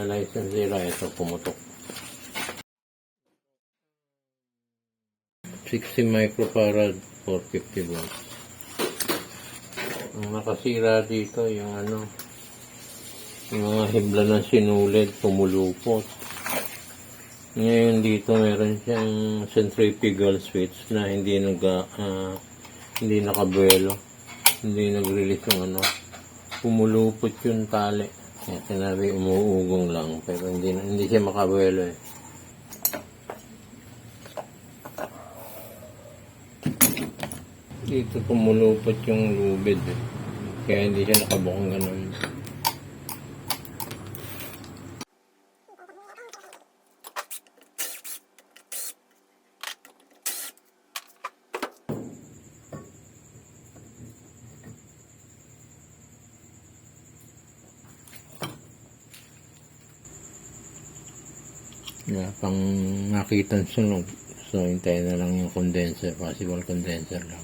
license nila. Ito pumutok. 60 microfarad, 450 volts. Ang nakasira dito yung yung mga hibla ng sinulid, pumulupot. Ngayon dito meron siyang centrifugal switch na hindi nakabuelo. Hindi nag-release yung pumulupot yung tali. Kaya sinabi umuugong lang pero hindi siya makabuelo eh. Dito pumulupot yung lubid eh. Kaya hindi siya nakabukang ganun. Pang nakita sunog. So, hintayin na lang yung condenser. Possible condenser lang.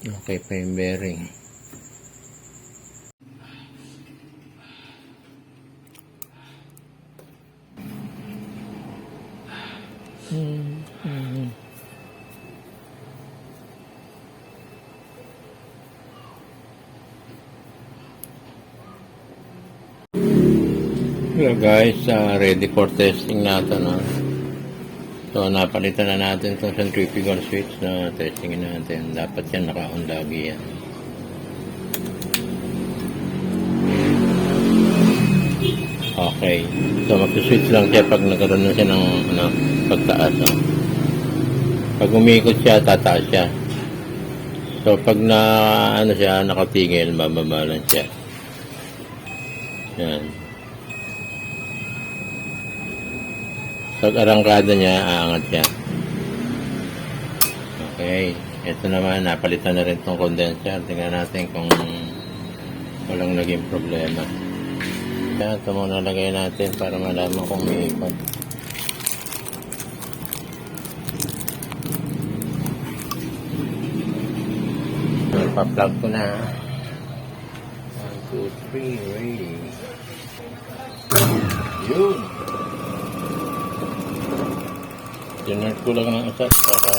Okay pa yung bearing. So guys, ready for testing natin. So napalitan na natin itong centrifugal switch na testingin natin. Dapat yan naka-on lagi yan. Okay. So mag-switch lang siya pag nagkaroon na siya ng pagtaas. Pag umikot siya, tataas siya. So pag nakatigil, bababa lang siya. Yan. Pag arangkada niya, aangat siya. Okay. Ito naman, napalitan na rin itong condenser. Tingnan natin kung walang naging problema. Ito muna lagay natin para malaman kung may ikot. Pa-plug ko na. 1, 2, 3, ready. Yun! Dinert ko lang ng isa para